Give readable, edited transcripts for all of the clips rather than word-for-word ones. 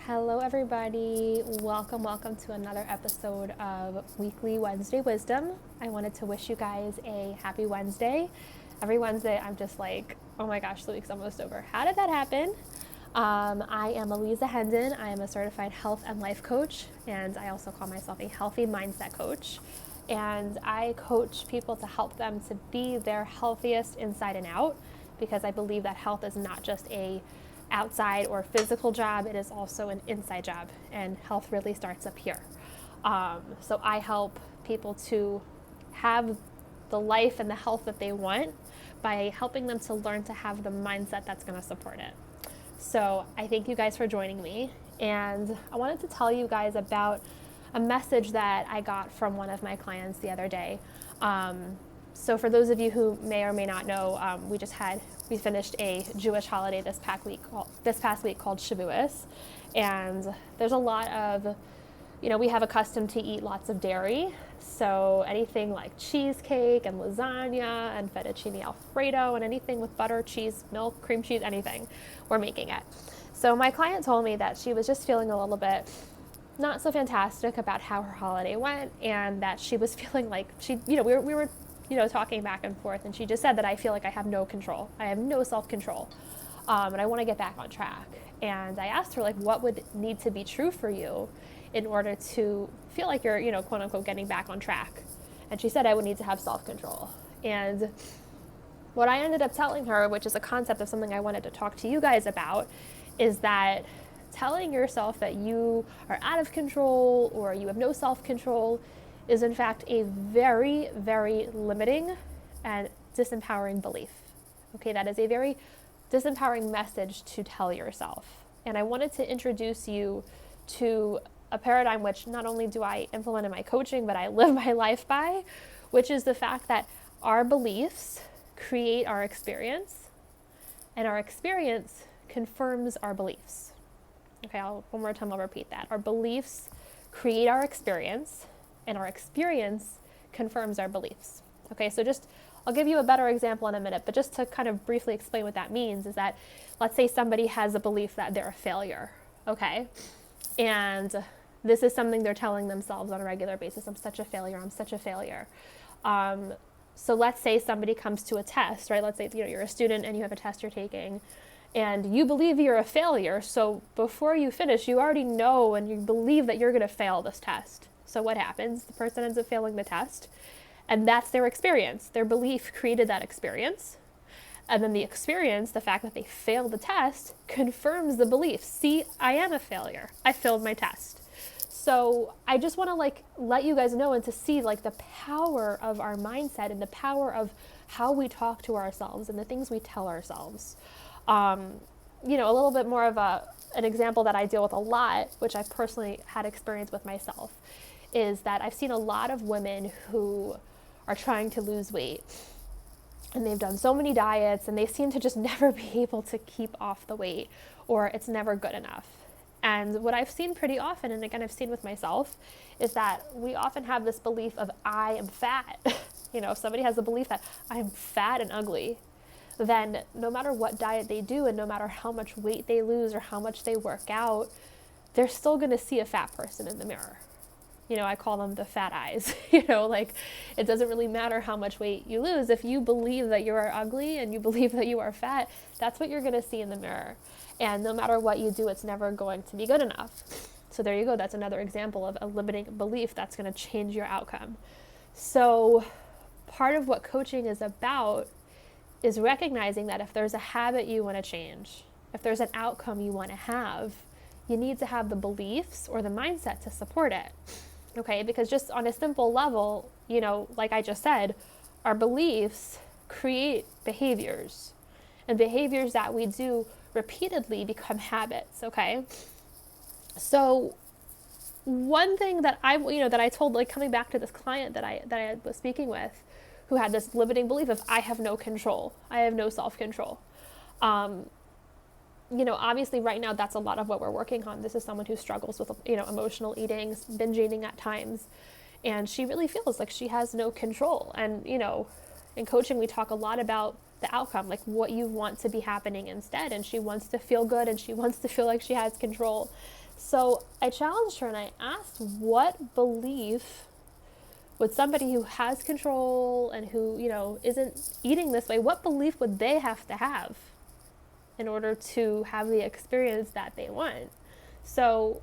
Hello, everybody. Welcome to another episode of Weekly Wednesday Wisdom. I wanted to wish you guys a happy Wednesday. Every Wednesday, I'm just like, oh my gosh, the week's almost over. How did that happen? I am Eliza Hendon. I am a certified health and life coach, and I also call myself a healthy mindset coach. And I coach people to help them to be their healthiest inside and out, because I believe that health is not just a outside or physical job, it is also an inside job, and health really starts up here. So I help people to have the life and the health that they want by helping them to learn to have the mindset that's going to support it. So I thank you guys for joining me, and I wanted to tell you guys about a message that I got from one of my clients the other day. So for those of you who may or may not know, we finished a Jewish holiday this past week called Shavuos, and there's a lot of, we have accustomed to eat lots of dairy, so anything like cheesecake and lasagna and fettuccine alfredo and anything with butter, cheese, milk, cream cheese, anything, we're making it. So my client told me that she was just feeling a little bit not so fantastic about how her holiday went, and that she was feeling like we were talking back and forth, and she just said that I feel like I have no control. I have no self-control, and I want to get back on track. And I asked her, like, what would need to be true for you in order to feel like you're, quote unquote, getting back on track? And she said I would need to have self-control. And what I ended up telling her, which is a concept of something I wanted to talk to you guys about, is that telling yourself that you are out of control or you have no self-control is in fact a very, very limiting and disempowering belief. Okay, that is a very disempowering message to tell yourself. And I wanted to introduce you to a paradigm which not only do I implement in my coaching, but I live my life by, which is the fact that our beliefs create our experience, and our experience confirms our beliefs. Okay, one more time I'll repeat that. Our beliefs create our experience, and our experience confirms our beliefs. Okay, so I'll give you a better example in a minute, but just to kind of briefly explain what that means is that, let's say somebody has a belief that they're a failure, okay? And this is something they're telling themselves on a regular basis. I'm such a failure, I'm such a failure. So let's say somebody comes to a test, right? Let's say you're a student and you have a test you're taking, and you believe you're a failure, so before you finish, you already know and you believe that you're gonna fail this test. So what happens? The person ends up failing the test, and that's their experience. Their belief created that experience, and then the experience, the fact that they failed the test, confirms the belief. See, I am a failure. I failed my test. So I just want to let you guys know and to see the power of our mindset and the power of how we talk to ourselves and the things we tell ourselves. A little bit more of an example that I deal with a lot, which I've personally had experience with myself, is that I've seen a lot of women who are trying to lose weight, and they've done so many diets, and they seem to just never be able to keep off the weight, or it's never good enough. And what I've seen pretty often, and again I've seen with myself, is that we often have this belief of I am fat. If somebody has the belief that I am fat and ugly, then no matter what diet they do and no matter how much weight they lose or how much they work out, they're still going to see a fat person in the mirror. I call them the fat eyes. It doesn't really matter how much weight you lose. If you believe that you are ugly and you believe that you are fat, that's what you're going to see in the mirror. And no matter what you do, it's never going to be good enough. So there you go. That's another example of a limiting belief that's going to change your outcome. So part of what coaching is about is recognizing that if there's a habit you want to change, if there's an outcome you want to have, you need to have the beliefs or the mindset to support it. Okay, because just on a simple level, like I just said, our beliefs create behaviors, and behaviors that we do repeatedly become habits, okay? So one thing that I told, coming back to this client that I was speaking with, who had this limiting belief of I have no control, I have no self-control. Obviously right now that's a lot of what we're working on. This is someone who struggles with, emotional eating, binge eating at times. And she really feels like she has no control. And, in coaching, we talk a lot about the outcome, like what you want to be happening instead. And she wants to feel good and she wants to feel like she has control. So I challenged her and I asked, what belief would somebody who has control and who, isn't eating this way, what belief would they have to have in order to have the experience that they want? So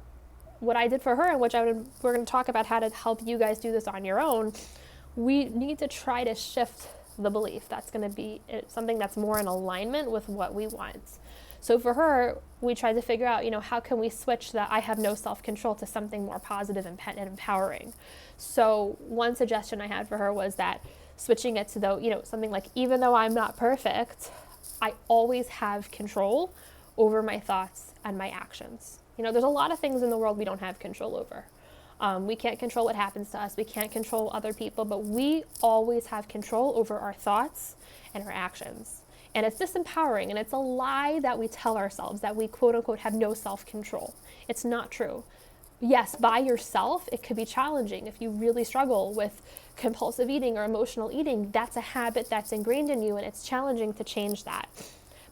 what I did for her, and which we're going to talk about how to help you guys do this on your own, we need to try to shift the belief. That's going to be something that's more in alignment with what we want. So for her, we tried to figure out, how can we switch that I have no self-control to something more positive and empowering. So one suggestion I had for her was that switching it to something like, even though I'm not perfect, I always have control over my thoughts and my actions. There's a lot of things in the world we don't have control over. We can't control what happens to us. We can't control other people, but we always have control over our thoughts and our actions. And it's disempowering, and it's a lie that we tell ourselves that we quote unquote have no self-control. It's not true. Yes, by yourself, it could be challenging. If you really struggle with compulsive eating or emotional eating, that's a habit that's ingrained in you, and it's challenging to change that.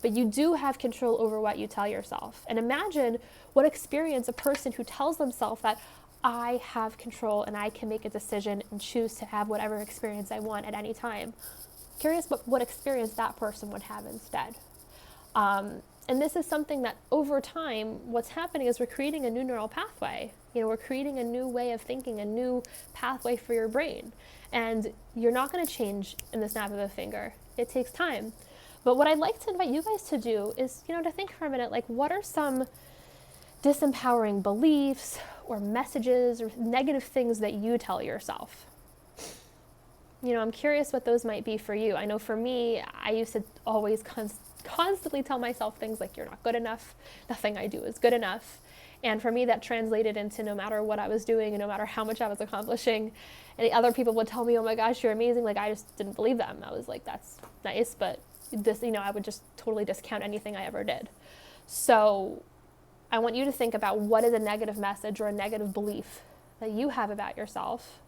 But you do have control over what you tell yourself. And imagine what experience a person who tells themselves that I have control and I can make a decision and choose to have whatever experience I want at any time. Curious what experience that person would have instead. And this is something that over time, what's happening is we're creating a new neural pathway. We're creating a new way of thinking, a new pathway for your brain. And you're not going to change in the snap of a finger. It takes time. But what I'd like to invite you guys to do is, to think for a minute, like, what are some disempowering beliefs or messages or negative things that you tell yourself? I'm curious what those might be for you. I know for me, I used to always constantly tell myself things like, you're not good enough, nothing I do is good enough. And for me, that translated into no matter what I was doing and no matter how much I was accomplishing, and other people would tell me, oh my gosh, you're amazing. Like, I just didn't believe them. I was like, that's nice, but this, I would just totally discount anything I ever did. So I want you to think about what is a negative message or a negative belief that you have about yourself,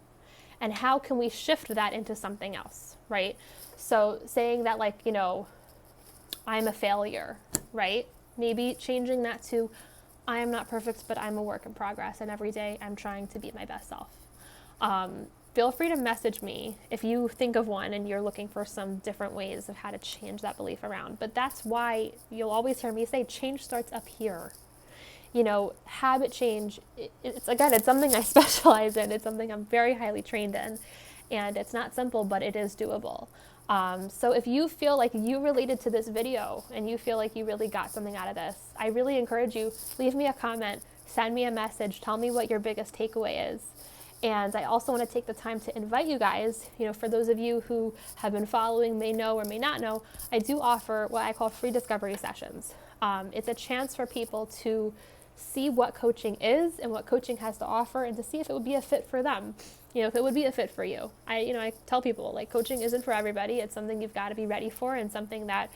and how can we shift that into something else, right? So saying that, like, I'm a failure, right? Maybe changing that to, I am not perfect, but I'm a work in progress, and every day I'm trying to be my best self. Feel free to message me if you think of one and you're looking for some different ways of how to change that belief around. But that's why you'll always hear me say, change starts up here. Habit change, it's something I specialize in. It's something I'm very highly trained in. And it's not simple, but it is doable. So if you feel like you related to this video and you feel like you really got something out of this, I really encourage you, leave me a comment, send me a message, tell me what your biggest takeaway is. And I also want to take the time to invite you guys, for those of you who have been following, may know or may not know, I do offer what I call free discovery sessions. It's a chance for people to see what coaching is and what coaching has to offer, and to see if it would be a fit for them, if it would be a fit for you. I tell people, like, coaching isn't for everybody. It's something you've got to be ready for and something that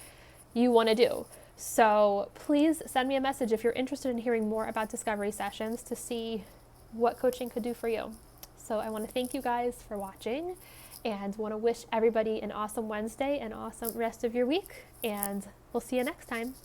you want to do. So please send me a message if you're interested in hearing more about discovery sessions to see what coaching could do for you. So I want to thank you guys for watching, and want to wish everybody an awesome Wednesday, an awesome rest of your week, and we'll see you next time.